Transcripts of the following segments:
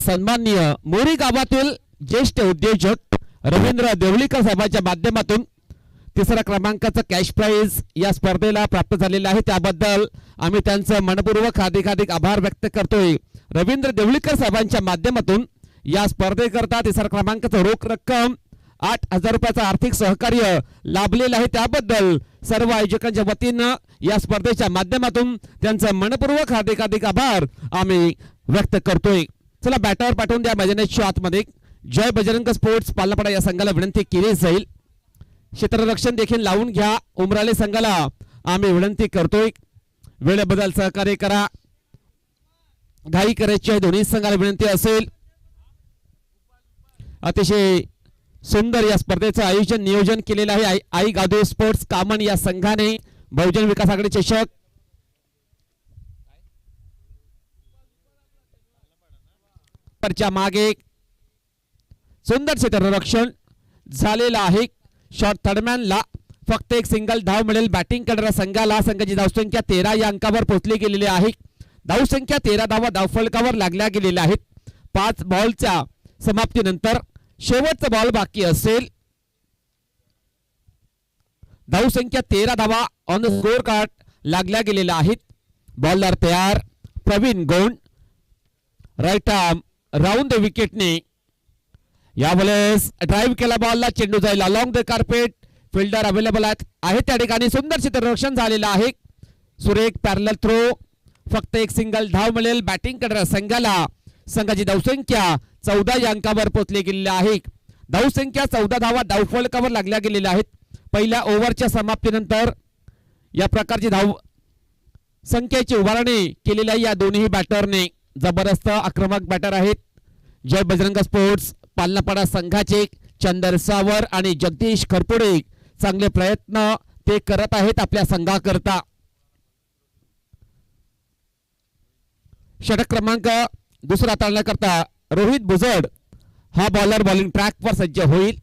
सन्माननीय मोरी गावातील ज्येष्ठ उद्योजक रवींद्र देवळीकर साहेबांच्या माध्यमातून तिसरा क्रमांकाचा कॅश प्राइज या स्पर्धेला प्राप्त झालेला आहे। त्याबद्दल आम्ही त्यांचं मनपूर्वक हार्दिक आभार व्यक्त करतोय। रवींद्र देवळीकर साहेबांच्या माध्यमातून या स्पर्धेकरता तिसरा क्रमांकाचा रोख रक्कम 8,000 रुपयाचा आर्थिक सहकार्य लाभलेलं आहे। त्याबद्दल सर्व आयोजकांच्या वतीनं या स्पर्धेच्या माध्यमातून त्यांचं मनपूर्वक हार्दिक आभार आम्ही व्यक्त करतोय। चला बॅटर पाठवून द्या मैदानाच्या आतमध्ये। जय बजरंग स्पोर्ट्स पालपाडा या संघाला विनंती केली जाईल। क्षेत्ररक्षण देखील लावून घ्या उमराले संघाला आम्ही विनंती करतोय। वेळेबद्दल सहकार्य करा, घाई करायची आहे दोन्ही संघाला विनंती असेल। अतिशय सुंदर या स्पर्धेचं आयोजन नियोजन केलेलं आहे आई गावदेवी स्पोर्ट्स कामन या संघाने। बहुजन विकास आघाडी चषक च्या मागे सुंदर क्षेत्ररक्षण झालेलं आहे। शॉट थर्डमॅनला फक्त एक सिंगल धाव मिळेल। बॅटिंग करणाऱ्या संघाला संघाची धावसंख्या 13 या अंकावर पोहोचली गेलेली आहे। धावसंख्या 13 धावा धावफलकावर लागल्या गेलेल्या आहेत। 5 बॉलच्या समाप्तीनंतर शेवटचा बॉल बाकी असेल। धावसंख्या 13 धावा ऑन द स्कोर कार्ड लागल्या गेलेल्या आहेत। बॉलर तयार Pravin Gond, right arm round the विकेटने यावेळेस ड्राइव्ह केला बॉलला, चेंडू जाईल along the carpet. Fielder available आहे त्या ठिकाणी। सुंदर क्षेत्ररक्षण झालेलं आहे। सुरेख पॅरलल थ्रो, फक्त एक सिंगल धाव मिळेल। बॅटिंग करणाऱ्या संघाला संघाची धावसंख्या 14 या अंकावर पोहोचली गेलेली आहे। धावसंख्या 14 धावा धावफलकावर लागल्या गेलेल्या आहेत। पहिल्या ओव्हरच्या समाप्तीनंतर या प्रकारची धाव संख्येची उभारणी केलेली आहे या दोन्ही बॅटरने। जबरदस्त आक्रमक बॅटर आहेत जय बजरंग स्पोर्ट्स पालनापाडा संघाचे। चंदर सावर आणि जगदीश खरपुडे चांगले प्रयत्न ते करत आहेत आपल्या संघाकरता। षटक क्रमांक दुसरा ताळण्याकरता रोहित बुजड हा बॉलर बॉलिंग ट्रॅकवर सज्ज होईल।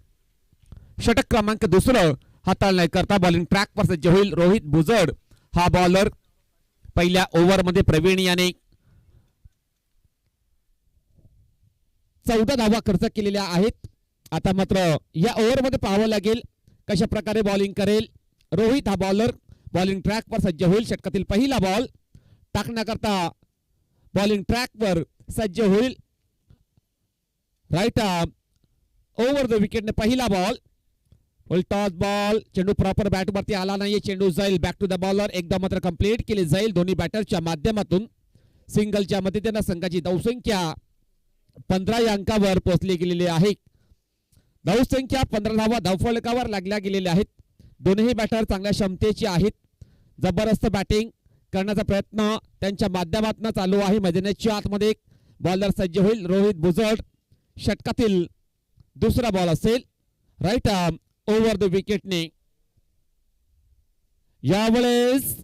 षटक क्रमांक दुसरं हाताळण्याकरता बॉलिंग ट्रॅकवर सज्ज होईल रोहित बुजड हा बॉलर। पहिल्या ओव्हरमध्ये प्रवीण याने 14 धावा खर्च केलेल्या आहेत। आता मात्र या ओव्हरमध्ये पाहावं लागेल कशा प्रकारे बॉलिंग करेल रोहित हा बॉलर। बॉलिंग ट्रॅकवर सज्ज होईल। षटकातील पहिला बॉल टाकण्याकरता बॉलिंग ट्रॅकवर सज्ज होईल। राईट आर्म ओव्हर द विकेटने पहिला बॉल। फुल टॉस बॉल, चेंडू प्रॉपर बॅटवरती आला नाही। चेंडू जाईल बॅक टू द बॉलर। एकदा मात्र कंप्लीट केली जाईल दोन्ही बॅटरच्या माध्यमातून। सिंगलच्या मदतीने संघाची धावसंख्या 15 या अंकावर पोहोचली गेलेली आहे। धावसंख्या 15 धावा धावफलकावर लागल्या गेलेल्या आहेत। दोन्ही बॅटर चांगल्या क्षमतेचे आहेत। जबरदस्त बॅटिंग करण्याचा प्रयत्न त्यांच्या माध्यमातून चालू आहे। मैदानाच्या आतमध्ये बॉलर सज्ज होईल रोहित बुजड। षटकातील दुसरा बॉल असेल राईट आर्म ओव्हर द विकेटने। यावेळेस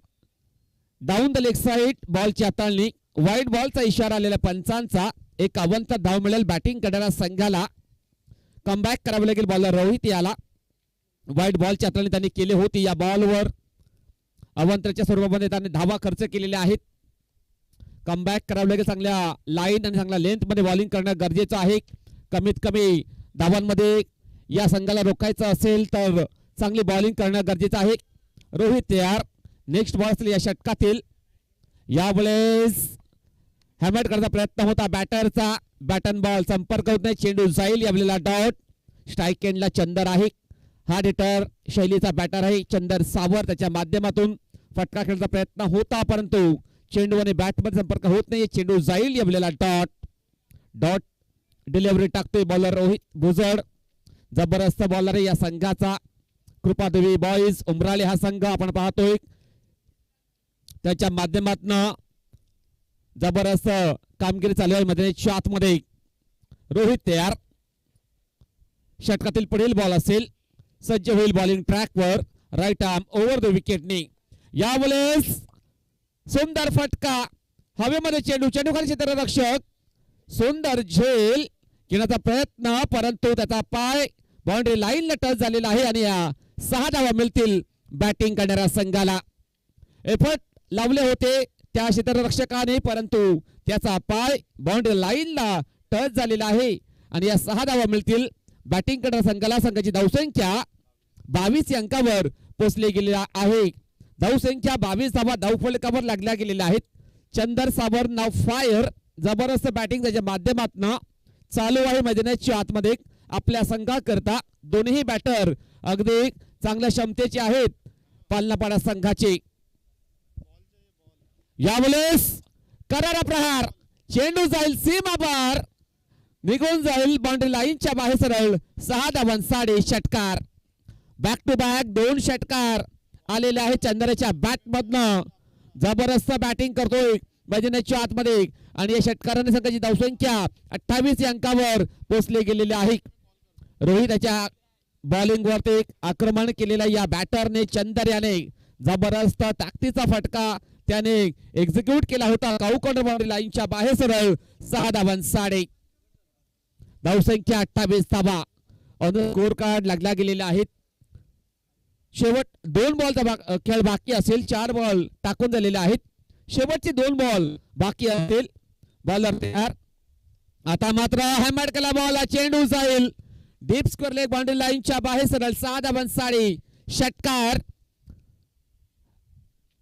डाऊन द लेग साइड बॉलची हाताळणी। वाईड बॉलचा इशारा आलेला पंचांचा। 51 धाव मिळेल बॅटिंग करणाऱ्या संघाला। कमबॅक करावे लागेल बॉलर रोहित याला। वाईड बॉलची हाताळणी त्यांनी केली होती या बॉलवर। अवंतरच्या स्वरूपामध्ये त्यांनी धावा खर्च केलेल्या आहेत। कमबॅक करावे लागेल। चांगल्या लाईन आणि चांगल्या लेंथ मध्ये बॉलिंग करणं गरजेचं आहे। कमीत कमी धावांमध्ये या संघाला रोखायचं असेल तर चांगली बॉलिंग करणं गरजेचं आहे। रोहित तयार। नेक्स्ट बॉल असेल या षटकातील। यावेळेस हॅमर करण्याचा प्रयत्न होता बॅटरचा। बॅटन बॉल संपर्क होत नाही। चेंडू जाईल यावेळेला डॉट। स्ट्राईक एंडला चंदर आहे। हार्ड हिटर शैलीचा बॅटर आहे चंदर सावर। त्याच्या माध्यमातून फटका खेळण्याचा प्रयत्न होता परंतु चेंडू आणि बॅटमध्ये संपर्क होत नाही। चेंडू जाईल यावेळेला डॉट। डॉट डिलिव्हरी टाकतोय बॉलर रोहित बुजड। जबरदस्त बॉलर आहे या संघाचा। कृपादेवी बॉईज उमराले हा संघ आपण पाहतोय। त्याच्या माध्यमातून जबरदस्त कामगिरी चालू आहे मैदानाच्या आतमध्ये। रोहित तयार। षटकातील पुढील बॉल असेल सज्ज होईल बॉलिंग ट्रॅकवर। राईट आर्म ओव्हर द विकेटने। यावेळेस सुंदर फटका हवेमध्ये। चेंडू खाली क्षेत्ररक्षक सुंदर झेल घेण्याचा प्रयत्न परंतु त्याचा पाय बाउंड्री लाईनला टच झालेला आहे आणि 6 धावा मिळतील बॅटिंग करणाऱ्या संघाला। एफर्ट लावले होते त्या क्षेत्ररक्षकाने परंतु त्याचा पाय बाउंड्री लाईनला टच झालेला आहे आणि या 6 धावा मिळतील बॅटिंग करणाऱ्या संघाला. संघाची धावसंख्या 22 अंकावर पोहोचली गेली आहे. धावसंख्या 22 धावा धावफलकावर लागल्या गेलेल्या आहेत. चंदर सावर नाव फायर जबरदस्त बॅटिंग त्याच्या माध्यमातून चालू आहे मैदानाच्या आतमध्ये. आपल्या संघाकरता दोन्ही बॅटर अगदी चांगल्या क्षमतेचे आहेत. पालनापाडा संघाचे यावेळेस करारा प्रहार, चेंडू जाईल सीमा पार, निघून जाईल बाउंड्री लाईनच्या बाहेर सरळ. 6 धावांसाठी षटकार. बॅक टू बॅक 2 षटकार आलेले आहे चंद्राच्या बॅट मधनं. जबरदस्त बॅटिंग करतोय मैदानाच्या आतमध्ये आणि या षटकाराने संघाची धावसंख्या 28 अंकावर पोहोचले गेलेले आहे. रोहित याच्या बॉलिंग वरती आक्रमण केलेल्या या बॅटरने चंदर याने जबरदस्त ताकदीचा फटका त्याने एक्झिक्यूट केला होता. काऊ कॉर्नर बाउंड्री लाईनच्या बाहेर सरळ. 6 धावांसाठी धावसंख्या 28 धावा ऑन स्कोर कार्ड लागला गेलेले आहेत. शेवट 2 बॉलचा खेळ बाकी असेल. 4 बॉल टाकून झालेले आहेत. शेवटचे 2 बॉल बाकी असतील. बॉलर तयार. आता मात्र हॅमर केला बॉल, चेंडू जाईल डीप स्क्वेअर लेग बाउंड्री लाईनच्या बाहेर सरळ. 6 धावांसाठी षटकार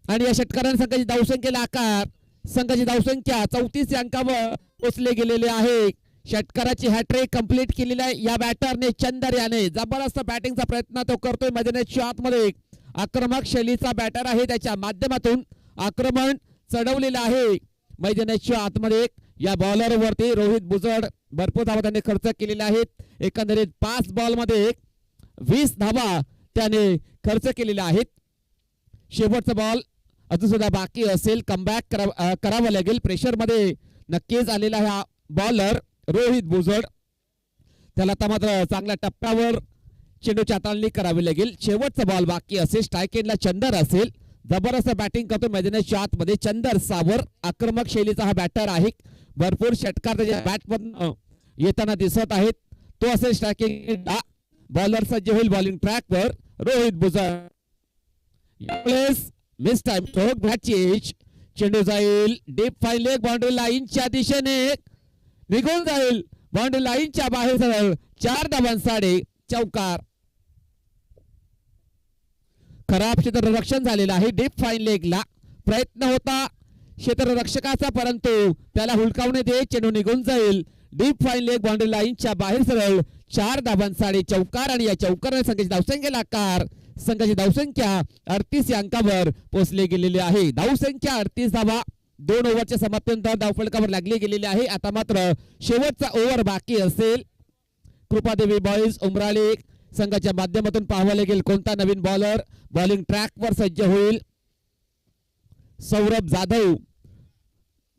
आणि या षटकाराने संघाची धावसंख्येला आकार. संघाची धावसंख्या 34 अंकावर पोहोचले गेलेले आहे. षटकाराची हॅट्रिक कंप्लीट केलेली आहे या बॅटरने चंदर याने. जबरदस्त बॅटिंगचा प्रयत्न तो करतोय मैदानाच्या आतमध्ये. आक्रमक शैलीचा बॅटर आहे. त्याच्या माध्यमातून आक्रमण चढवलेलं आहे मैदानाच्या आतमध्ये. या बॉलर वरती रोहित बुजड भरपूर धावा त्याने खर्च केलेल्या आहेत. एकंदरीत 5 बॉल मध्ये 20 धावा त्याने खर्च केलेल्या आहेत. शेवटचा बॉल अजून सुद्धा बाकी असेल. कमबॅक करावं लागेल. प्रेशर मध्ये नक्कीच आलेला हा बॉलर रोहित बुजड. त्याला आता मात्र चांगल्या टप्प्यावर चेंडूची हाताळणी करावी लागेल. शेवटचा बॉल बाकी असेल. स्ट्राईक एंडला चंदर असेल. जबरदस्त बॅटिंग करतो मैदानाच्या आतमध्ये चंदर सावर. आक्रमक शैलीचा हा बॅटर आहे. भरपूर षटकार त्याच्या बॅटमधून येताना दिसत आहेत. तो असेल स्ट्रायकिंग. बॉलर सज्ज होईल बॉलिंग ट्रॅकवर. रोहित बुजड यावेळेस miss time stroke bat change. चेंडू जाईल डीप फाईन लेग बाउंड्री लाईनच्या दिशेने, निघून जाईल बाउंड्री लाईनच्या बाहेर सरळ. 4 धावांसाठी चौकार. खराब क्षेत्ररक्षण झालेलं आहे. डीप फाईन लेगला प्रयत्न होता क्षेत्ररक्षकाचा, परंतु त्याला हुलकावणे दे. चेंडू निघून जाईल डीप फाईन लेग बाउंड्री लाईनच्या बाहेर सरळ. 4 धावांसाठी चौकार आणि या चौकाराने संघाची धावसंख्येला आकार. संघाची धावसंख्या 38 अंकावर पोहोचली गेलेली आहे. धावसंख्या 38 धावा 2 ओव्हरच्या समाप्तीनंतर धावफलकावर लागली गेलेली आहे. आता मात्र शेवटचा ओव्हर बाकी असेल. कृपादेवी बॉईज उमराळे संघाच्या माध्यमातून पाहावं लागेल कोणता नवीन बॉलर बॉलिंग ट्रॅकवर सज्ज होईल. सौरभ जाधव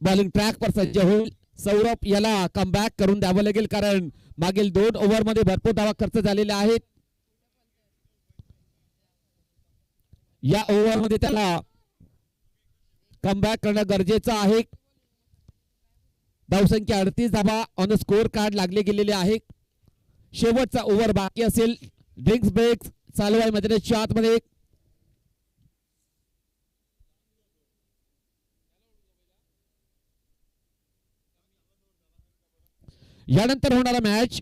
बॉलिंग ट्रॅकवर सज्ज होईल. सौरभ याला कमबॅक करून द्यावं लागेल, कारण मागील 2 ओव्हर मध्ये भरपूर धावा खर्च झालेल्या आहेत. या ओव्हर मध्ये त्याला कमबॅक करणं गरजेचं आहे. धावसंख्या 38 धावा ऑन स्कोर कार्ड लागले गेलेले आहे. शेवटचा ओव्हर बाकी असेल. ड्रिंक्स ब्रेक चालू आहे मैदानाच्या आतमध्ये. यानंतर होणारा match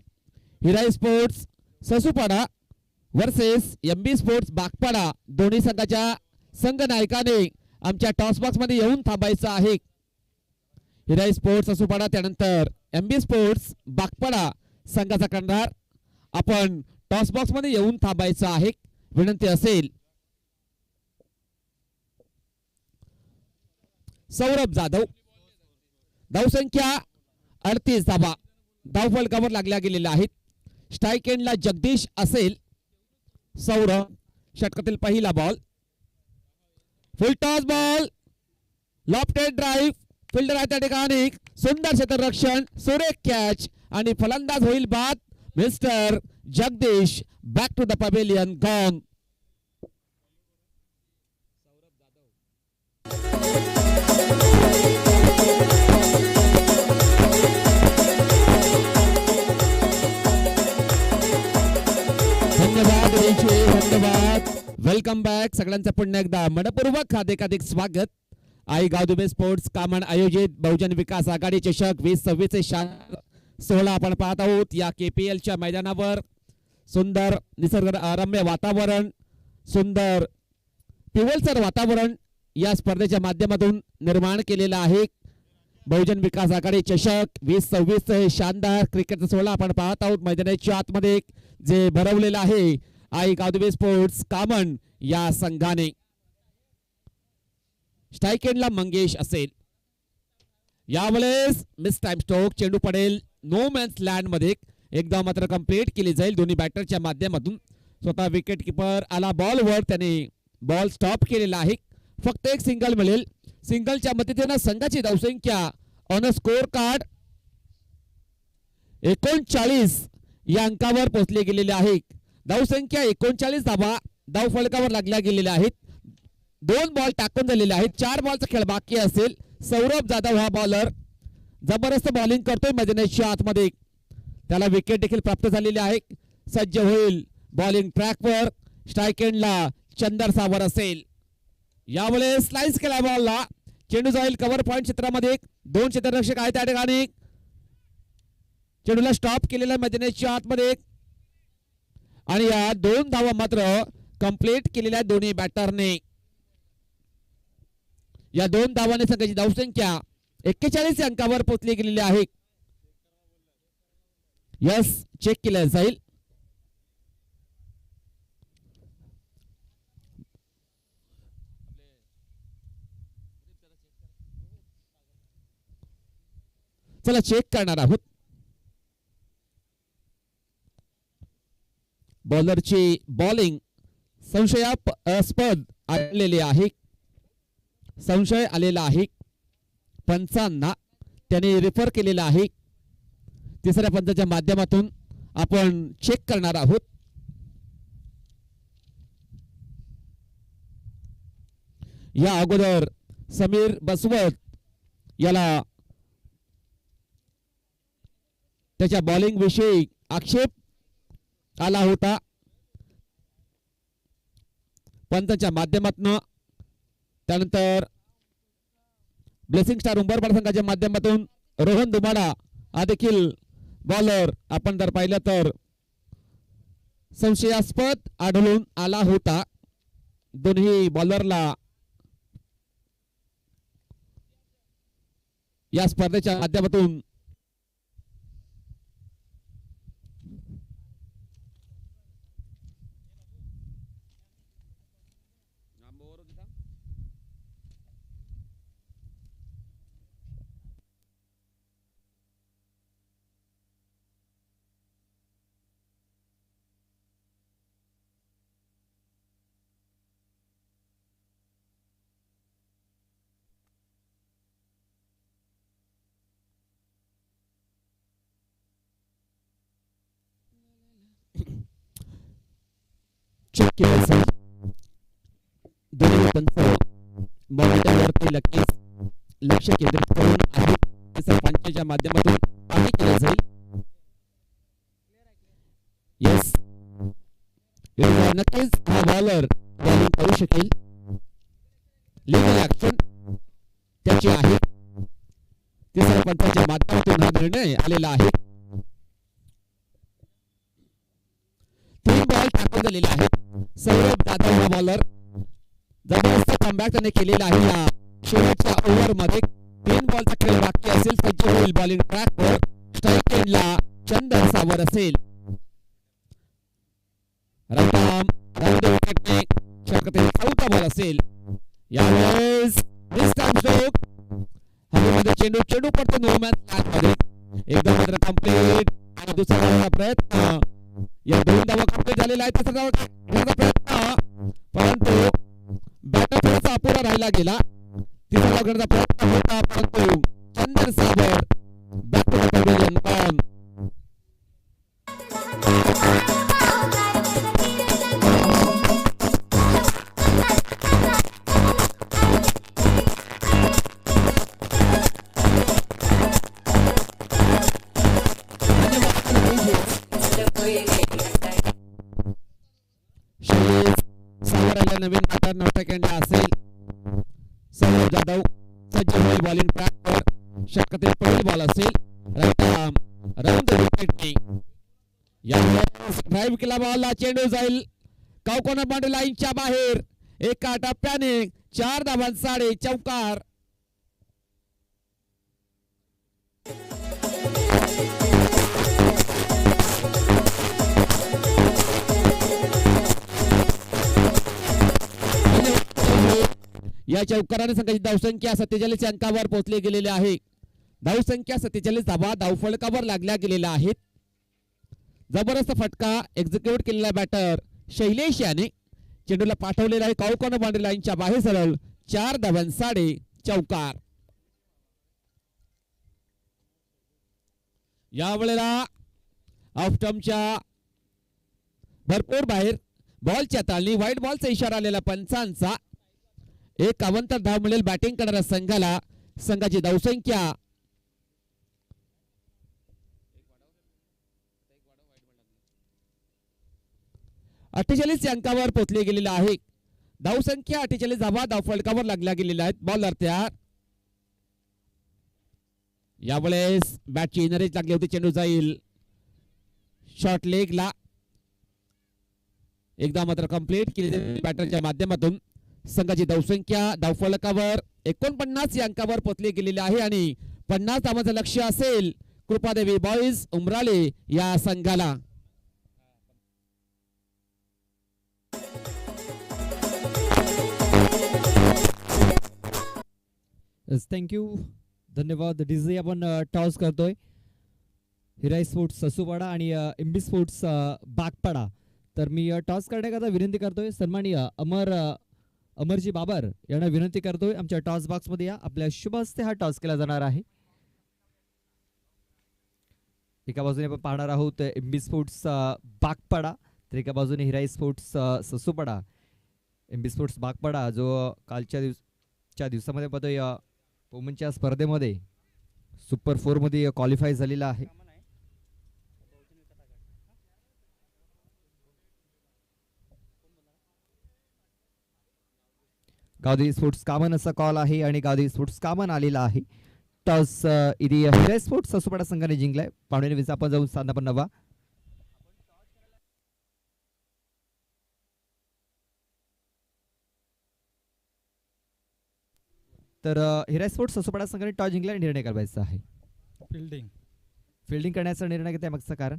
Hirai sports Sasupada versus MB sports Bagpada. दोन्ही संघाच्या संघ नायकाने आमच्या टॉस बॉक्स मध्ये येऊन थांबायचं आहे. हिराई स्पोर्ट्स ससूपाडा त्यानंतर एमबी स्पोर्ट्स बागपाडा संघाचा करणार. आपण टॉस बॉक्स मध्ये येऊन थांबायचं आहे, विनंती असेल. सौरभ जाधव धावसंख्या 38 धावा धावफलकावर लागल्या गेलेल्या आहेत. स्ट्राईक एंडला जगदीश असेल. सौरभ षटकातील पहिला बॉल. फुल toss ball, lofted drive. Fielder आहे त्या ठिकाणी. सुंदर क्षेत्ररक्षण, सुरेख कॅच आणि फलंदाज होईल बाद. Mister Jagdish back to the pavilion gone. धन्यवाद धन्यवाद. वेलकम बॅक सगळ्यांचं पुन्हा एकदा मनपूर्वक हार्दिक स्वागत. आई गावदुबे स्पोर्ट्स कामन आयोजित बहुजन विकास आघाडी चषक 2026 16 आपण पाहत आहोत या KPL च्या मैदानावर. सुंदर निसर्गरम्य वातावरण, सुंदर पिवळसर वातावरण या स्पर्धेच्या माध्यमातून निर्माण केलेलं आहे. बहुजन विकास आघाडी चषक 2026 हे शानदार क्रिकेटचा सोहळा आपण पाहत आहोत मैदानाच्या आतमध्ये जे भरवलेलं आहे आई गावदेवी स्पोर्ट्स कामन या संघाने. स्ट्राईक एंडला मंगेश असेल. यावेळेस मिस टाइम स्ट्रोक, चेंडू पडेल नो मॅन्स लँड मध्ये. एकदा मात्र कंप्लीट केली जाईल दोन्ही बॅटरच्या माध्यमातून. स्वतः विकेट किपर आला बॉलवर, त्याने बॉल स्टॉप केलेला आहे. फक्त एक सिंगल मिळेल. सिंगलच्या मदतीने संघाची धावसंख्या ऑन स्कोर कार्ड 39 या अंकावर पोहोचले गेलेले आहे. धावसंख्या 39 धावा धाव फलकावर लागल्या गेलेल्या आहेत. 2 बॉल टाकून झालेले आहेत. 4 बॉलचा खेळ बाकी असेल. सौरभ जाधव हा बॉलर जबरदस्त बॉलिंग करतोय मैदानाच्या आतमध्ये. त्याला विकेट देखील प्राप्त झालेली आहे. सज्ज होईल बॉलिंग ट्रॅकवर. स्ट्राईक एंडला चंदर सावर असेल. यावेळेस स्लाइस केला बॉलला. चेंडू जाईल कव्हर पॉइंट क्षेत्रामध्ये. 2 क्षेत्ररक्षक आहेत त्या ठिकाणी. चेंडूला स्टॉप केलेला मैदानाच्या आतमध्ये आणि या 2 धावा मात्र कंप्लीट केलेल्या दोन्ही बॅटरने. या 2 धावांनी संघाची धावसंख्या 41 या अंकावर पोहोचली गेलेली आहे. यस, चेक केलं जाईल. चला चेक करणार आहोत. बॉलरची बॉलिंग संशयास्पद आलेली आहे. संशय आलेला आहे. पंचांना त्याने रेफर केलेला आहे. तिसऱ्या पंचाच्या माध्यमातून आपण चेक करणार आहोत. या अगोदर समीर बसवत याला त्याच्या बॉलिंग विषयी आक्षेप आला होता. पंचाच्या माध्यमातून त्यानंतर ब्लेसिंग स्टार उंबरपाडा संघाच्या माध्यमातून रोहन दुमाडा हा देखील बॉलर आपण जर पाहिलं तर संशयास्पद आढळून आला होता. दोन्ही बॉलरला या स्पर्धेच्या माध्यमातून चेक केलं जाईल. दोन्ही पंच बॉलवरती नक्कीच लक्ष केंद्रित करून आहेत. पंचाच्या माध्यमातून पाणी केलं जाईल. यस, नक्कीच हा बॉलर बॉलिंग करू शकेल. लीगल ऍक्शन त्याची आहे. तिसऱ्या पंचाच्या माध्यमातून हा निर्णय आलेला आहे. 3 बॉल टाकून झालेले आहेत. सौरभ जाधव हा बॉलर जबरदस्त कमबॅक त्याने केलेला आहे. या शेवटच्या ओव्हर मध्ये 3 बॉलचा खेळ बाकी असेल. सज्ज होईल बॉलिंग ट्रॅकवर. स्ट्राईक एंडला चंदर सावर असेल. चौथा बॉल असेल. यावेळेस हवेमध्ये चेंडू पडतो नो मॅच मध्ये. एकदम मात्र कंप्लीट. दुसरा प्रयत्न. या 2 धावा कंप्लीट झालेला आहे. तिसरा प्रयत्न परंतु बॅटर थोडासा अपुरा राहिला गेला. तिसरा धाव घेण्याचा प्रयत्न होता परंतु Chandar Savar back to the pavilion on. नवीन बॅटर नाटक असेल. सौरभ जाधव सज्ज होईल बॉलिंग ट्रॅकवर. शक्यते पहिली बॉल असेल. ड्राईव्ह केला बॉलला चेंडू जाईल कॉर्नर बाउंड्री लाईनच्या बाहेर. एका टप्प्याने 4 धावांसाठी चौकार. या चौकाराने संघाची धावसंख्या 47 अंकावर पोहोचली गेलेली आहे. धावसंख्या 47 धावा धावफलकावर लागल्या गेलेल्या आहेत. जबरदस्त फटका एक्झिक्यूट केलेला बॅटर शैलेश याने चेंडूला पाठवलेला आहे कॉर्नर बाउंड्री लाईनच्या बाहेर सरळ. 4 धावांसाठी चौकार. यावेळेला ऑफ स्टंपच्या भरपूर बाहेर बॉलच्या तालनी व्हाईट बॉलचा इशारा आलेला पंचांचा. एक अवंतर धाव मिळेल बॅटिंग करणाऱ्या संघाला. संघाची धावसंख्या 48 अंकावर पोहोचली गेलेली आहे. धावसंख्या 48 धावा धावफलकावर लागल्या गेलेल्या आहेत. बॉलर तयार. यावेळेस बॅटची इनरेज लागली होती. चेंडू जाईल शॉर्ट लेगला. एकदा मात्र कंप्लीट केली बॅटरच्या माध्यमातून. संघाची धावसंख्या धावफलकावर 49 अंकावर पोहोचली गेलेली आहे आणि 50 धावांचं लक्ष्य असेल कृपादेवी बॉईज उमराळे या संघाला. थँक्यू धन्यवाद डीजे. आपण टॉस करतोय हिराई स्पोर्ट्स ससूपाडा आणि एमबी स्पोर्ट्स बागपाडा. तर मी टॉस करण्याकरता विनंती करतोय सन्माननीय अमरजी बाबर यांना विनंती करतोय आमच्या टॉस बॉक्स मध्ये या. आपल्या शुभ हस्ते हा टॉस केला जाणार आहे. एका बाजूने आपण पाहणार आहोत एमबी स्पोर्ट्स बागपाडा तर एका बाजूने हिराई स्पोर्ट्स ससूपाडा. एमबी स्पोर्ट्स बागपाडा जो कालच्या दिवसामध्ये पाहतोय वुमनच्या स्पर्धेमध्ये सुपर 4 मध्ये क्वालिफाय झालेला आहे. गावदेवी स्पोर्ट्स कामन असा कॉल आहे आणि गावदेवी स्पोर्ट्स कामन आलेला आहे. टॉस इथे हिराई स्पोर्ट्स ससूपाडा संघाने जिंकलाय. पाहुणे विसा आपण जाऊन स्थान आपण नवा. तर हिराई स्पोर्ट्स ससूपाडा संघाने टॉस जिंकला आणि निर्णय करायचा आहे. फिल्डिंग करण्याचा निर्णय घेतलाय. मागचं कारण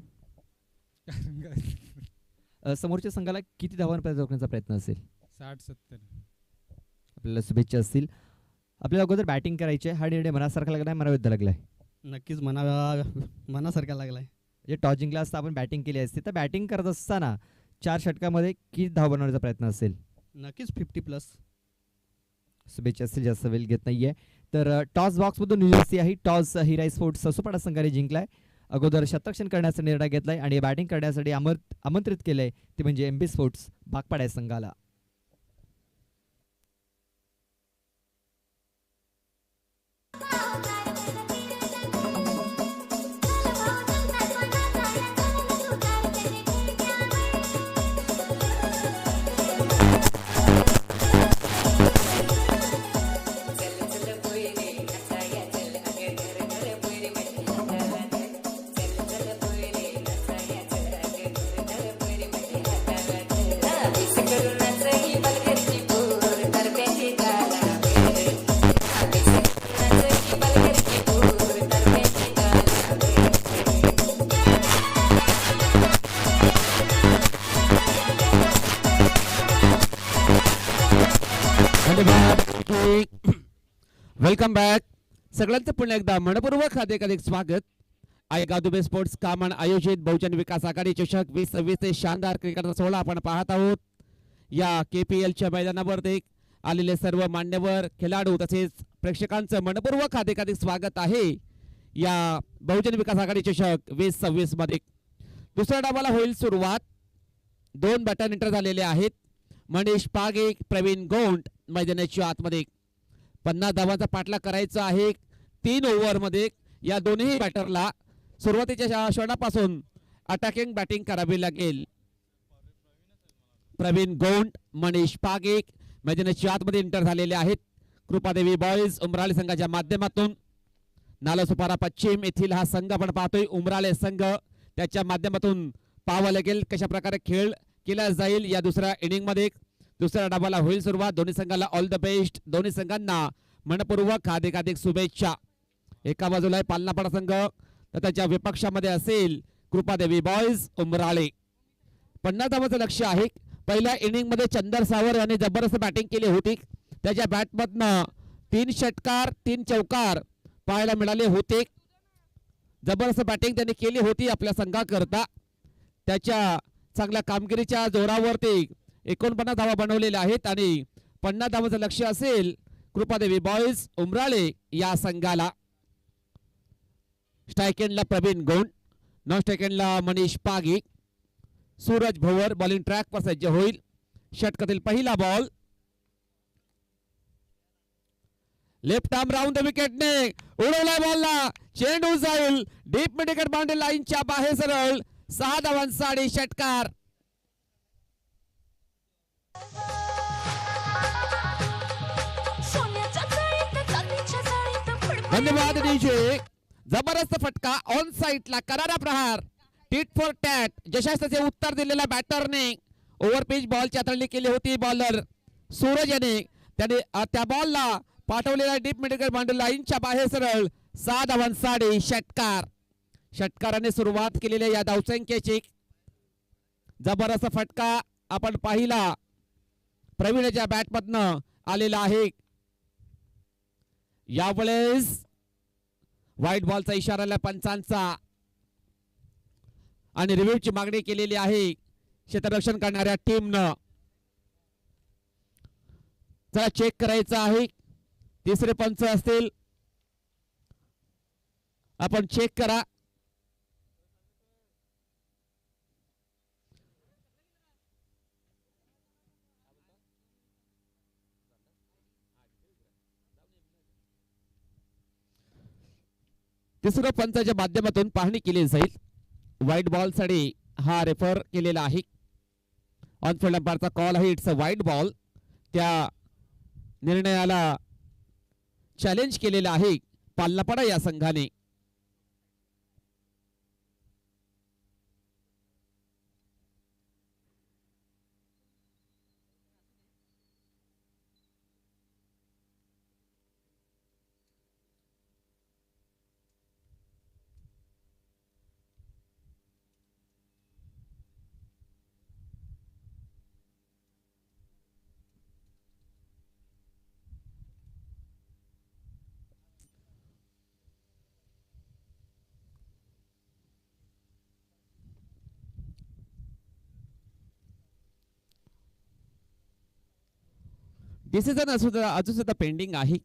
समोरच्या संघाला किती धावांपर्यंत रोखण्याचा प्रयत्न असेल? 60-70. आपल्याला शुभेच्छा असतील. आपल्याला अगोदर बॅटिंग करायची आहे. हा निर्णय मनासारखा लागलाय मनाविरुद्ध लागलाय? नक्कीच मनासारखा लागलाय. म्हणजे टॉस जिंकला असता आपण बॅटिंग केली असती तर बॅटिंग करत असताना 4 षटकामध्ये किती धाव बनवण्याचा प्रयत्न असेल? नक्कीच 50+. शुभेच्छा असतील. जास्त वेळ घेत नाहीये. तर टॉस बॉक्स मधून न्यूज आहे टॉस हिराई स्पोर्ट्स ससूपाडा संघाने जिंकलाय. अगोदर शतरक्षण करण्याचा निर्णय घेतलाय आणि बॅटिंग करण्यासाठी आमंत्रित केलंय ते म्हणजे एमबी स्पोर्ट्स बागपाडा संघाला. Welcome back. सगळ्यांचं पुन्हा एकदा मनपूर्वक हार्दिक स्वागत. गावदेवी स्पोर्ट्स कामन आयोजित बहुजन विकास आघाडी चषक 2026 ते शानदार क्रिकेटचा सोहळा आपण पाहत आहोत. या KPLच्या मैदानावर आलेले सर्व मान्यवर खेळाडू तसेच प्रेक्षकांचं मनपूर्वक हार्दिक स्वागत आहे. या बहुजन विकास आघाडी चषक 2026 मध्ये दुसऱ्या डावाला होईल सुरुवात. 2 बॅटर एंटर झालेले आहेत. मनीष पागे प्रवीण गोंड मैदानाच्या आतमध्ये 50 धावांचा पाठलाग करायचा आहे 3 ओव्हरमध्ये. या दोन्ही बॅटरला सुरुवातीच्या क्षणापासून अटॅकिंग बॅटिंग करावी लागेल. प्रवीण गोंड मनीष पागे मैदानाच्या आतमध्ये एंटर झालेले आहेत. कृपादेवी बॉईज उमराळे संघाच्या माध्यमातून नालासोपारा पश्चिम येथील हा संघ आपण पाहतोय. उमराळे संघ त्याच्या माध्यमातून पाहावं लागेल कशा प्रकारे खेळ केला जाईल या दुसऱ्या इनिंग मध्ये. दुसऱ्या डावाला होईल सुरुवात. दोन्ही संघाला ऑल द बेस्ट. दोन्ही संघांना मनपूर्वक हार्दिक शुभेच्छा. एका बाजूला आहे पालनापाडा संघ तर त्याच्या विपक्षामध्ये असेल कृपादेवी बॉयज उमराळे. 50 धावांचं लक्ष्य आहे. पहिल्या इनिंग मध्ये चंदर सावर यांनी जबरदस्त बॅटिंग केली होती. त्याच्या बॅटमधनं 3 षटकार 3 चौकार पाहायला मिळाले होते. जबरदस्त बॅटिंग त्यांनी केली होती आपल्या संघाकरता. त्याच्या चांगल्या कामगिरीच्या जोरावरती 49 धावा बनवलेल्या आहेत आणि 50 धावांचं लक्ष्य असेल कृपादेवी बॉयज उमराळे या संघाला. स्ट्राईक एंडला प्रवीण गोंड, नॉन स्ट्राईक एंडला मनीष पागी. सूरज भोवर बॉलिंग ट्रॅकवर सज्ज होईल. षटकातील पहिला ball left arm round the विकेटने उडवलाय बॉलला. चेंडू जाईल डीप मिड विकेट बाउंड्री लाईनच्या बाहेर सरळ. 6 धावांचा आणि षटकार. धन्यवाद डीजे. जबरदस्त फटका ऑन साइडला करारा प्रहार. टीट फॉर टॅट जशाचे उत्तर दिलेल्या बॅटरने ओव्हर पिच बॉलची हाताळणी केली होती. बॉलर सूरज याने त्याने त्या बॉलला पाठवलेला डीप मिड विकेट बाउंड्री लाईनच्या बाहेर सरळ. 6 धावांचा आणि षटकार. षटकाराने सुरुवात केलेल्या या धावसंख्येची जबरदस्त फटका आपण पाहिला प्रवीणच्या बॅटमधनं आलेला आहे. यावेळेस व्हाईट बॉलचा इशारा पंचांचा आणि रिव्ह्यूची मागणी केलेली आहे क्षेत्ररक्षण करणाऱ्या टीमनं. चला चेक करायचं आहे. तिसरे पंच असतील आपण चेक करा. तिसऱ्या पंचाच्या माध्यमातून पाहणी केली जाईल. व्हाईट बॉल साठी हा रेफर केलेला आहे. ऑन फील्ड अंपायरचा कॉल आहे. It's a white ball. त्या निर्णयाला चॅलेंज केलेला आहे पालनापाडा या संघाने. डिसिजन अजून सुद्धा पेंडिंग आहे.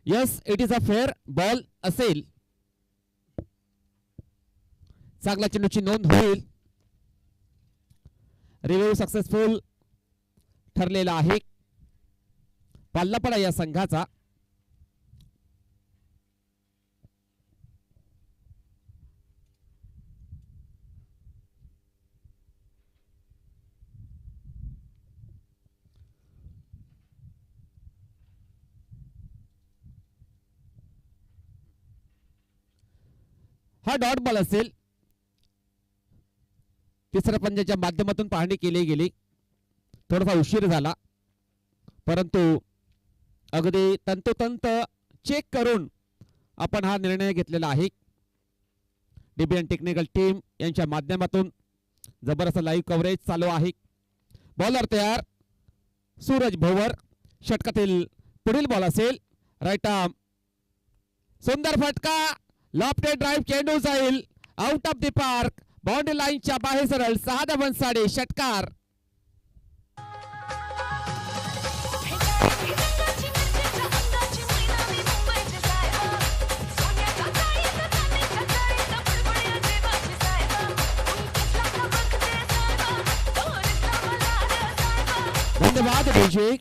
Yes, it is a fair ball असेल. चांगला चेंडूची नोंद होईल. रिव्ह्यू सक्सेसफुल ठरलेला आहे पाल्लापडा या संघाचा. हा डॉट बॉल असेल. तिसऱ्या पंजाच्या माध्यमातून पाहणी केली गेली. थोडासा उशीर झाला परंतु अगदी तंतोतंत चेक करून आपण हा निर्णय घेतलेला आहे. डीबीएन टेक्निकल टीम यांच्या माध्यमातून जबरदस्त लाईव्ह कव्हरेज चालू आहे. बॉलर तयार सूरज भोवर. षटकातील पुढील बॉल असेल राईट आर्म. सुंदर फटका. Lofted drive. चेंडू जाईल out of the park. Boundary लाईनच्या बाहेर सरळ. 6 धावां साडे. षटकार. धन्यवाद विजय.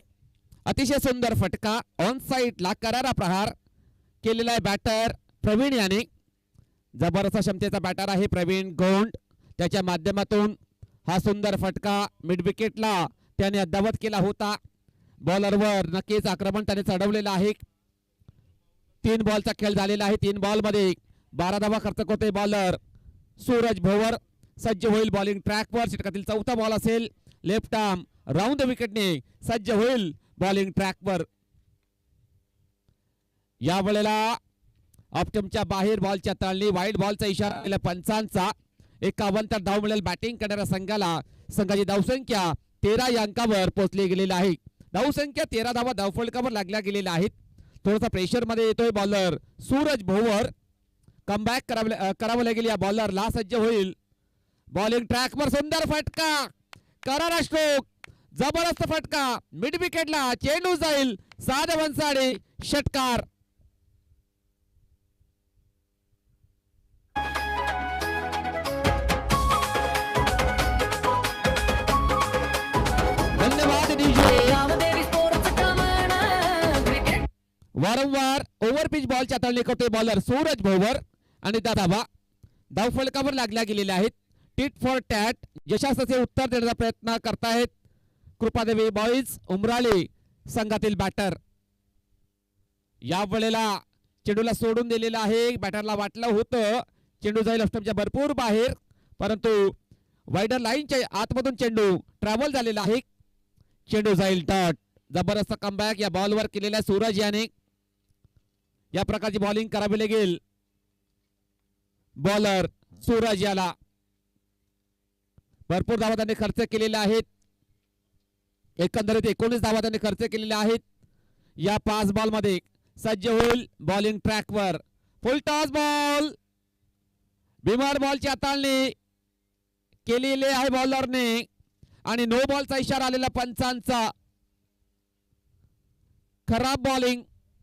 अतिशय सुंदर फटका. ऑन साइडला करारा प्रहार केलेला आहे बॅटर प्रवीण याने. जबरदस्त क्षमतेचा बॅटर आहे प्रवीण गोंड. त्याच्या माध्यमातून हा सुंदर फटका मिड विकेटला त्याने अद्यावत केला होता. बॉलरवर नक्कीच आक्रमण त्याने चढवलेलं आहे. 3 बॉलचा खेळ झालेला आहे. 3 बॉल मध्ये 12 धावा खर्च करतोय बॉलर सूरज भोवर. सज्ज होईल बॉलिंग ट्रॅकवर. षटकातील चौथा बॉल असेल लेफ्ट आर्म. राऊंड द विकेटने सज्ज होईल बॉलिंग ट्रॅकवर. या वेळेला ऑप्टमच्या बाहेर बॉलच्या तळणी. वाईड बॉलचा इशारा केला पंचांचा. 51 धाव मिळेल बॅटिंग करणाऱ्या संघाला. संघाची धावसंख्या 13 या अंकावर पोहोचली गेलेली आहे. धावसंख्या 13 धावा धावफलकावर लागल्या गेलेल्या आहेत. थोडासा प्रेशर मध्ये येतोय बॉलर सूरज भोवर. कमबॅक करावं लागेल या बॉलरला. सज्ज होईल बॉलिंग ट्रॅकवर. सुंदर फटका. करारा स्ट्रोक. जबरदस्त फटका मिड विकेटला. चेंडू जाईल 6 धावां साडे. षटकार. धन्यवाद डीजे. वारंवार ओव्हर पिच बॉलच्या तळणी करतोय बॉलर सूरज भोवर आणि त्या धावा धावफलकावर लागल्या गेलेल्या आहेत. टिट फॉर टॅट यशाचे उत्तर देण्याचा प्रयत्न करतायत कृपादेवी बॉईज उमराळे संघातील बॅटर. या वेळेला चेंडूला सोडून दिलेला आहे. बॅटरला वाटलं होतं चेंडू जाईल ऑस्टमच्या भरपूर बाहेर परंतु वाइडर लाईनच्या आतमधून चेंडू ट्रॅव्हल झालेला आहे. चेंडू जाईल डॉट. जबरदस्त कमबॅक या बॉलवर केलेल्या सूरज याने. या प्रकारची बॉलिंग करावी लागेल बॉलर सूरज याला. भरपूर धावा त्यांनी खर्च केलेल्या आहेत. एकंदरीत 19 धावा त्यांनी खर्च केलेल्या आहेत या 5 बॉल मध्ये. सज्ज होईल बॉलिंग ट्रॅकवर. फुल टॉस बॉल. बिमार बॉलची हाताळणी केलेली आहे बॉलरने आणि नो बॉलचा इशारा आलेला पंचांचा. खराब बॉलिंग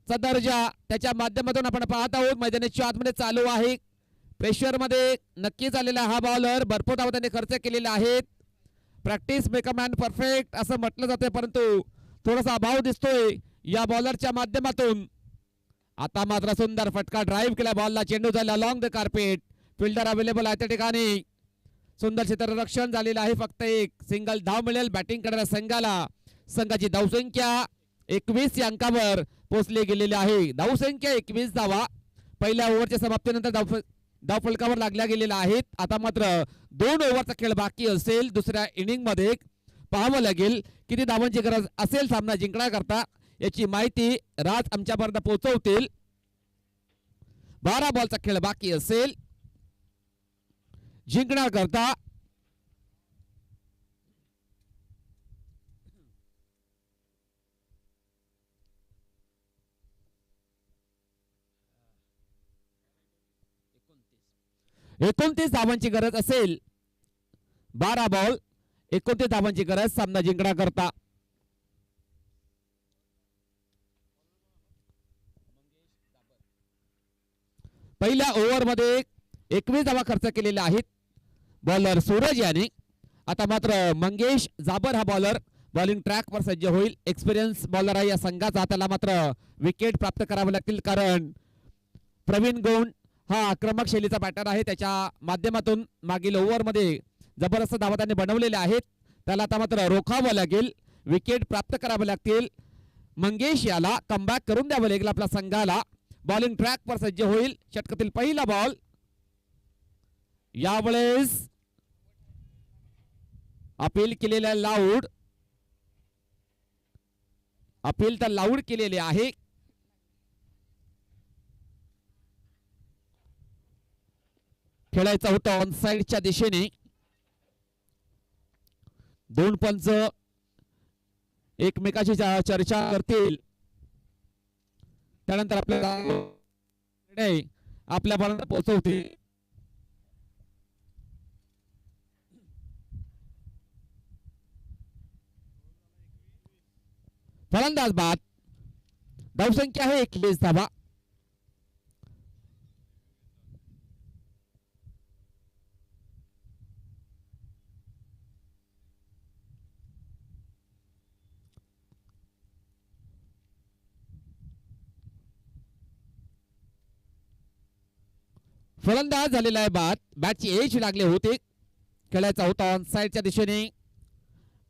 चा दर्जा त्याच्या माध्यमातून आपण पाहत आहोत. मैदानाच्या आतमध्ये चालू आहे. प्रेशर मध्ये नक्कीच आलेला हा बॉलर. भरपूर धावा त्यांनी खर्च केलेले आहेत. Practice make a man perfect असं म्हटलं जाते परंतु थोडासा अभाव दिसतोय या बॉलरच्या माध्यमातून. आता मात्र सुंदर फटका. ड्राईव्ह केला बॉलला. चेंडू झाला long the carpet. Fielder available आहे त्या ठिकाणी. सुंदर क्षेत्ररक्षण झालेलं आहे. फक्त एक सिंगल धाव मिळेल बॅटिंग करणाऱ्या संघाला. संघाची धावसंख्या 21 या अंकावर पोहोचली गेलेली आहे. धावसंख्या 21 धावा पहिल्या ओव्हरच्या समाप्तीनंतर धावफलकावर लागल्या गेलेल्या आहेत. आता मात्र 2 ओव्हरचा खेळ बाकी असेल. दुसऱ्या इनिंग मध्ये पाहावं लागेल किती धावांची गरज असेल सामना जिंकण्याकरता. याची माहिती राज आमच्यापर्यंत पोहोचवतील. 12 बॉलचा खेळ बाकी असेल जिंकण्याकरता. एकोणतीस धावांची गरज असेल. 12 बॉल 29 धावांची गरज सामना जिंकण्याकरता. पहिल्या ओव्हरमध्ये 21 धावा खर्च केलेल्या आहेत बॉलर सूरज याने. आता मात्र मंगेश जाबर हा बॉलर बॉलिंग ट्रॅकवर सज्ज होईल. एक्सपिरियन्स बॉलर आहे या संघाचा. त्याला मात्र विकेट प्राप्त करावे लागतील कारण प्रवीण गौंड हा आक्रमक शैलीचा बॅटर आहे. त्याच्या माध्यमातून मागील ओव्हरमध्ये जबरदस्त धावा त्याने बनवलेल्या आहेत. त्याला आता मात्र रोखावं लागेल. विकेट प्राप्त करावे लागतील. मंगेश याला कमबॅक करून द्यावं लागेल आपल्या संघाला. बॉलिंग ट्रॅकवर सज्ज होईल. षटकातील पहिला बॉल. यावेळेस अपील केलेल्या लाऊड. अपील तर लाऊड केलेले आहे. खेळायचं होतं ऑनसाइडच्या दिशेने. दोन पंच एकमेकाशी चर्चा करतील. त्यानंतर आपल्या बॉलला पोहोचवतील. फलंदाज बाद. धावसंख्या आहे 21 धावा. फलंदाज झालेला आहे बाद. बॅटची एज लागले होते. खेळायचा होता ऑन साइडच्या दिशेने.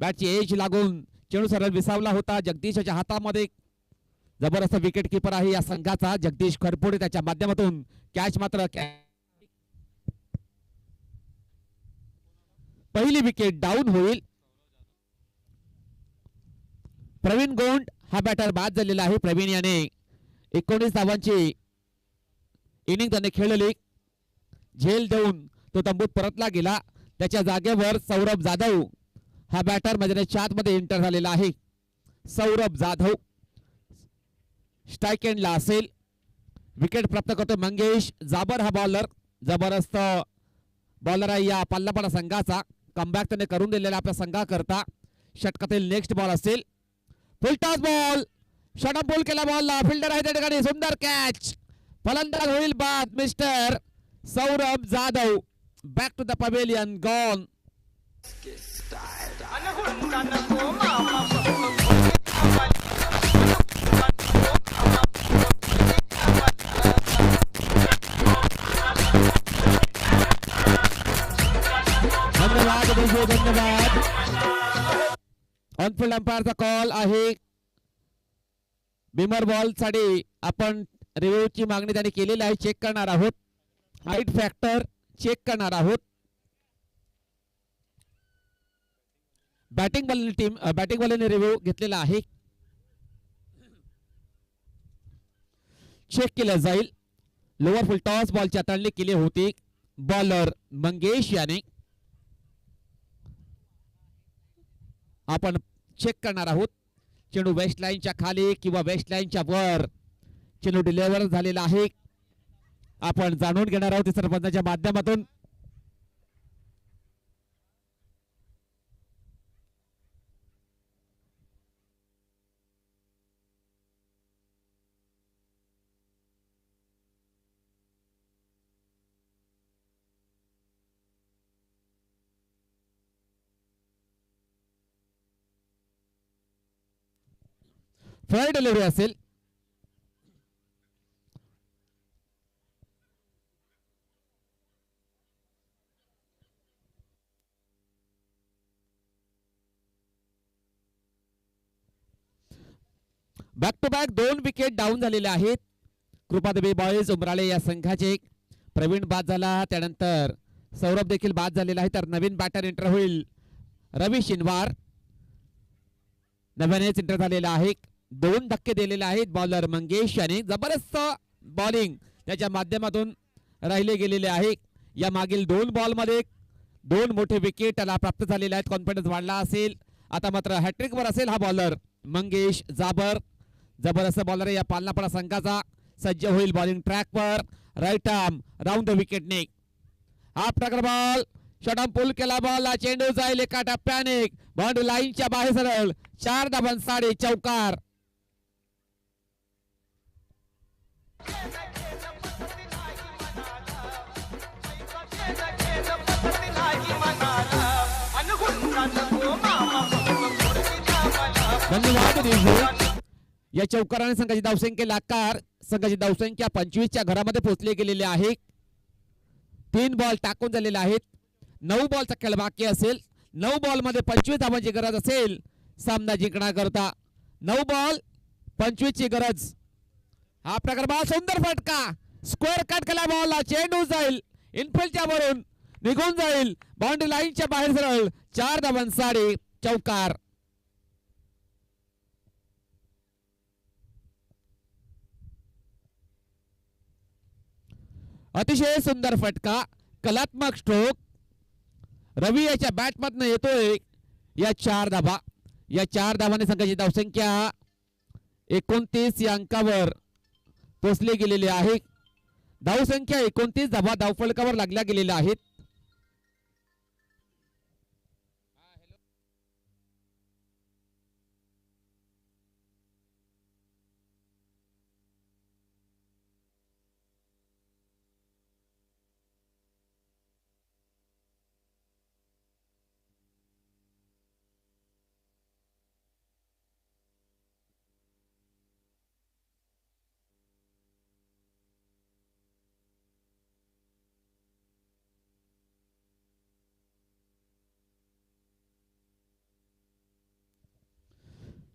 बॅटची एज लागून चेंडू सरळ विसावला होता. जगदीशच्या हातामध्ये जबरदस्त विकेट किपर आहे या संघाचा जगदीश खरपोडे. त्याच्या माध्यमातून कॅच मात्र पहिली विकेट डाऊन होईल. प्रवीण गोंड हा बॅटर बाद झालेला आहे. प्रवीण याने 19 धावांची इनिंग त्याने खेळली. झेल देऊन तो तंबूत परतला गेला. त्याच्या जागेवर सौरभ जाधव हा बॅटर मैदानाच्या आतमध्ये एंटर झालेला आहे. सौरभ जाधव स्ट्राइक एंडला असेल. विकेट प्राप्त करतो मंगेश जाबर हा बॉलर. जबरदस्त बॉलर आहे या पल्लापाडा संघाचा. कमबॅक त्याने करून दिलेला आपल्या संघाकरता. षटकातील नेक्स्ट बॉल असेल. Full toss ball. शॉर्ट बॉल केला बॉलला. फिल्डर आहे त्या ठिकाणी. सुंदर कॅच. फलंदाज होईल बाद mister Saurabh Jadhav. Back to the pavilion. Gone. धन्यवाद धन्यवाद. ऑनफिल्ड अंपायरचा कॉल आहे. बिमर बॉल साठी आपण रिव्ह्यूची मागणी त्याने केलेली आहे. चेक करणार आहोत. हाईट फॅक्टर चेक करणार आहोत. बॅटिंग बॉलने रिव्ह्यू घेतलेला आहे. चेक केलं जाईल. लोअर फुल टॉस बॉलची हाताळणी केली होती बॉलर मंगेश याने. आपण चेक करणार आहोत. चेंडू वेस्ट लाईनच्या खाली किंवा वेस्ट लाईनच्या वर चेंडू डिलिव्हर झालेला आहे. आपण जाणून घेणार आहोत सरपंचाच्या माध्यमातून. फेअर डिलिव्हरी असेल. Back to back 2 wicket down झालेले आहेत. कृपादेवी बॉयज उमराळे या संघाचे. प्रवीण बाद झाला. त्यानंतर सौरभ देखील बाद झालेला आहे. तर नवीन बॅटर एंटर होईल रवी शिनवार. नव्यानेच एंटर झालेला आहे. 2 धक्के दिलेले आहेत बॉलर मंगेश याने. जबरदस्त बॉलिंग त्याच्या माध्यमातून राहिले गेलेले आहे. या मागील 2 बॉलमध्ये 2 मोठे विकेट त्याला प्राप्त झालेले आहेत. कॉन्फिडन्स वाढला असेल. आता मात्र हॅट्रिक वर असेल हा बॉलर मंगेश जाबर. जबरदस्त बॉलर या पालनापडा संघाचा. सज्ज होईल बॉलिंग ट्रॅकवर. राईट आर्म राऊंड द विकेटने. हाफ टकर बॉल. शॉर्ट पुल केला बॉल. चेंडू जाईल एका टप्प्याने बाउंड्री लाईनच्या बाहेर सरळ. 4 धावांसाठी चौकार. धन्यवाद DJ. या चौकाराने संघाची धावसंख्येला आकार. संघाची धावसंख्या 25च्या घरामध्ये पोहोचली गेलेली आहे. 3 बॉल टाकून झालेले आहेत. 9 बॉलचा खेळ बाकी असेल. 9 बॉल मध्ये 25 धावांची गरज असेल सामना जिंकण्याकरता. 9 बॉल 25 ची गरज. हा प्रकार बॉल सुंदर फटका. स्क्वेअर कट केला बॉलला. चेंडू जाईल इनफिल्डच्या वरून निघून जाईल बाउंड्री लाईनच्या बाहेर सरळ. 4 धावांसाठी चौकार. अतिशय सुंदर फटका. कलात्मक स्ट्रोक रवी याच्या बॅट मधनं येतोय. या 4 धावा. या 4 धावाने संघाची धावसंख्या 29 या अंकावर पोहोचली गेलेली आहे. धावसंख्या 29 धावा धावफलकावर लागल्या गेलेल्या आहेत.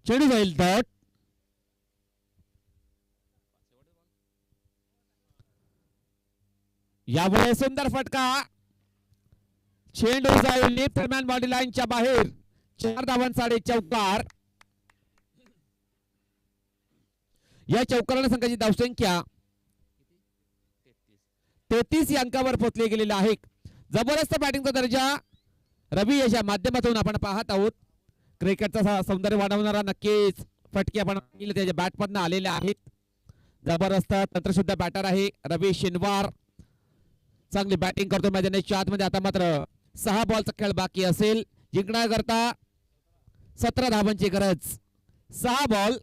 चेंडू जाईल डॉट. यामुळे सुंदर फटका. चेंडू जाईल लेफ्टमॅन बॉडी लाईनच्या बाहेर. 4 धावांसाठी चौकार. या चौकाराने संघाची धावसंख्या 33 या अंकावर पोहोचली गेलेली आहे. जबरदस्त बॅटिंगचा दर्जा रवी याच्या माध्यमातून आपण पाहत आहोत. क्रिकेटचा सौंदर्य वाढवणारा नक्कीच फटके आपण त्याच्या बॅटमधनं आलेले आहेत. जबरदस्त तंत्रशुद्ध बॅटर आहे रवी शिनवार. चांगली बॅटिंग करतो मैदानाच्या आतमध्ये. आता मात्र 6 बॉलचा खेळ बाकी असेल. जिंकण्याकरता 17 धावांची गरज. 6 बॉल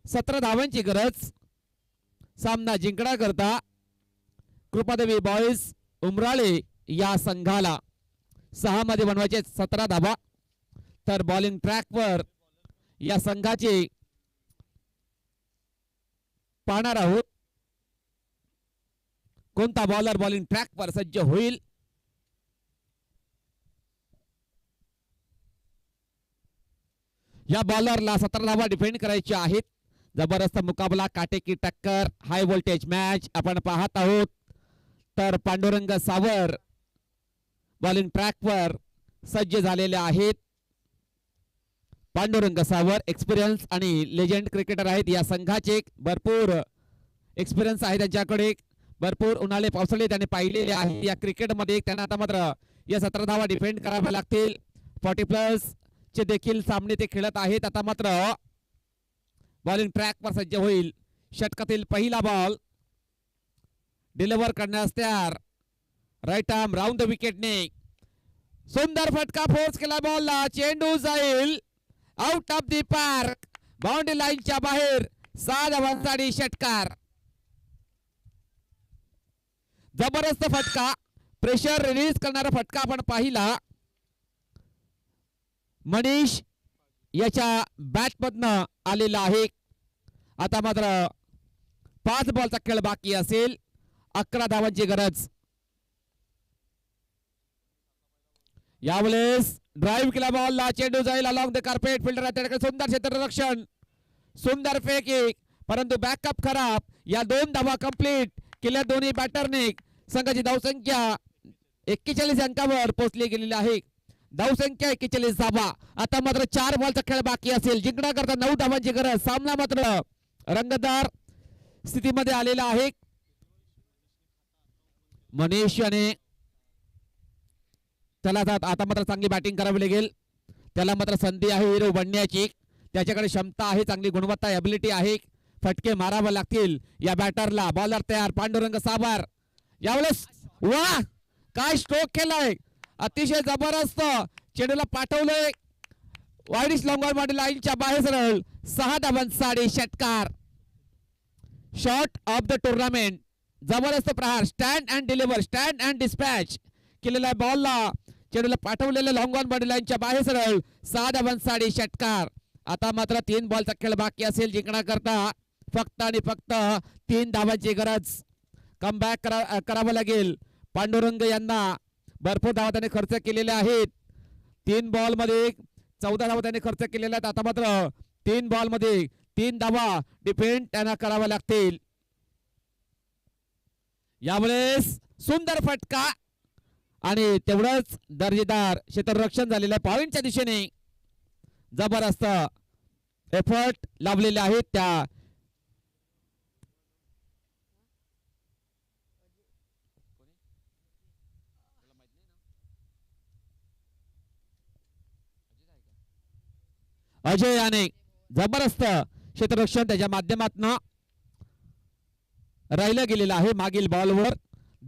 17 धावांची गरज सामना जिंकण्याकरता कृपादेवी बॉईज उमराळे या संघाला. 6 मध्ये बनवायचे 17 धावा. तर बॉलिंग ट्रॅकवर या संघाचे पाहणार आहोत. कोणता बॉलर बॉलिंग ट्रॅकवर सज्ज होईल. या बॉलरला 17 धावा डिफेंड करायच्या आहेत. जबरदस्त मुकाबला, काटेकी टक्कर, हाय व्होल्टेज मॅच आपण पाहत आहोत. तर पांडुरंग सावर बॉलिंग ट्रॅकवर सज्ज झालेले आहेत. पांडुरंग सावर एक्सपिरियन्स आणि लेजेंड क्रिकेटर आहेत. या संघाचे भरपूर एक्सपिरियन्स आहे त्यांच्याकडे. भरपूर उन्हाळे पावसाळे त्यांनी पाहिलेले आहे या क्रिकेटमध्ये. त्यांना आता मात्र या 17 धावा डिफेंड कराव्या लागतील. 40+ चे देखील सामने ते खेळत आहेत. आता मात्र बॉलिंग ट्रॅकवर सज्ज होईल. षटकातील पहिला बॉल डिलिव्हर करण्यास तयार. राईट आर्म राऊंड द विकेटने. सुंदर फटका फोर्स केला बॉलला. चेंडू जाईल out of the park. Boundary लाईनच्या बाहेर. 6 धावांसाठी षटकार. जबरदस्त फटका. प्रेशर रिलीज करणारा फटका आपण पाहिला. मनीष याच्या बॅटमधनं आलेला आहे. आता मात्र 5 बॉलचा खेळ बाकी असेल. 11 धावांची गरज. यावेळेस ड्राईव्ह केला बॉलला. चेंडू जाईल अलॉंग द कार्पेट. फिल्डर त्याकडे सुंदर क्षेत्ररक्षण. सुंदर फेक परंतु बॅकअप खराब. या 2 धावा कंप्लीट केल्या दोन्ही बॅटरने. संघाची धावसंख्या 41 अंकावर पोहोचली गेलेली आहे. धावसंख्या 41 धावा. आता मात्र 4 बॉलचा खेळ बाकी असेल. जिंकण्याकरता 9 धावांची गरज. सामना मात्र रंगतदार स्थितीमध्ये आलेला आहे. मनीष याने त्याला आता मात्र चांगली बॅटिंग करावी लागेल. त्याला मात्र संधी आहे हिरो बनण्याची. त्याच्याकडे क्षमता आहे, चांगली गुणवत्ता एबिलिटी आहे. फटके मारावे लागतील या बॅटरला. बॉलर तयार पांडुरंग सावर. यावेळेस वा काय स्ट्रोक केलाय. अतिशय जबरदस्त. चेंडूला पाठवलंय वाईडिश लॉंग ऑन लाईनच्या बाहेर सरळ. 6 धावांसाठी षटकार. Shot of the tournament. जबरदस्त प्रहार. Stand and deliver, stand and dispatch केलेल्या बॉलला चेंडूला पाठवलेल्या लॉंग ऑन बॉडी लाईनच्या बाहेर सरळ. 6 धावांसाठी षटकार. आता मात्र 3 बॉलचा खेळ बाकी असेल जिंकण्याकरता फक्त आणि फक्त 3 धावांची गरज. कमबॅक करावं लागेल. पांडुरंग यांना भरपूर धावा त्याने खर्च केलेल्या आहेत. 3 बॉल मध्ये 14 धावा त्याने खर्च केलेल्या आहेत. आता मात्र 3 बॉल मध्ये 3 धावा डिफेंड त्यांना कराव्या लागतील. यावेळेस सुंदर फटका आणि तेवढंच दर्जेदार क्षेत्ररक्षण झालेलं आहे. पॉइंटच्या दिशेने जबरदस्त एफर्ट लावलेले आहेत त्या अजय याने जबरदस्त क्षेत्ररक्षण त्याच्या माध्यमातून राहिलं गेलेलं आहे. मागील बॉलवर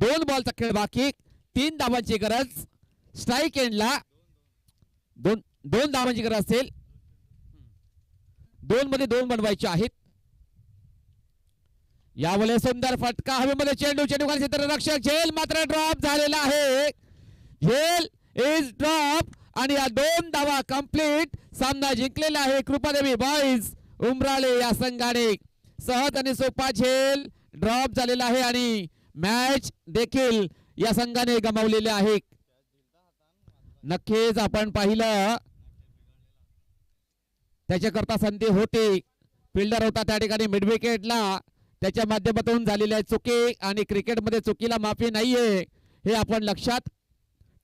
2 बॉलचा खेळ बाकी 3 धावांची गरज. स्ट्राईक एंडला 2 धावांची गरज असेल. 2 मध्ये 2 बनवायचे आहेत. यावेळेस सुंदर फटका हवेमध्ये चेंडू क्षेत्ररक्षक झेल मात्र ड्रॉप झालेला आहे. झेल इज ड्रॉप आणि या 2 धावा कंप्लीट. सामना जिंकलेला आहे कृपादेवी बॉईज उमराळे या संघाने. सहज आणि सोपा झेल ड्रॉप झालेला आहे आणि मॅच देखील या संघाने गमावलेले आहे. नक्कीच आपण पाहिलं त्याच्याकरता संधी होती. फिल्डर होता त्या ठिकाणी मिड विकेटला त्याच्या माध्यमातून झालेल्या चुकी आणि क्रिकेटमध्ये चुकीला माफी नाहीये हे आपण लक्षात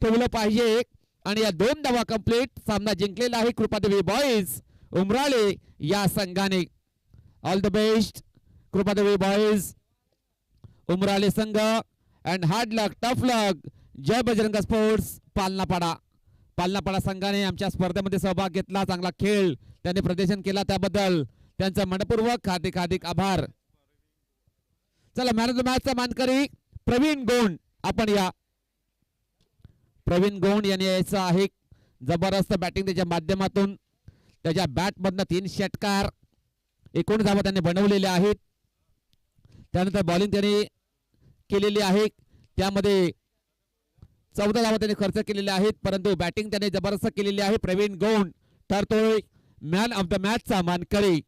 ठेवलं पाहिजे. आणि या 2 धावा कंप्लीट. सामना जिंकलेला आहे कृपादेवी बॉईज उमराळे या संघाने. All the best Kripadevi boys Umrale संघ and hard luck tough luck. Jay Bajrang sports Palnapada. Palnapada संघाने आमच्या स्पर्धेमध्ये सहभाग घेतला. चांगला खेळ त्यांनी प्रदर्शन केला त्याबद्दल त्यांचा मनपूर्वक हार्दिक हार्दिक आभार. चला मॅन ऑफ द मॅचचा मानकरी प्रवीण गोंड. आपण या प्रवीण गोंड यांनी यायचं आहे. जबरदस्त बॅटिंग त्याच्या माध्यमातून त्याच्या बॅट मधनं 3 षटकार 19 धावा त्यांनी बनवलेल्या आहेत. त्यानंतर बॉलिंग त्यांनी केलेली आहे त्यामध्ये 14 धावा त्यांनी खर्च केलेल्या आहेत. परंतु बॅटिंग त्याने जबरदस्त केलेली आहे. प्रवीण गोंड ठरतोय मॅन ऑफ द मॅचचा मानकरी.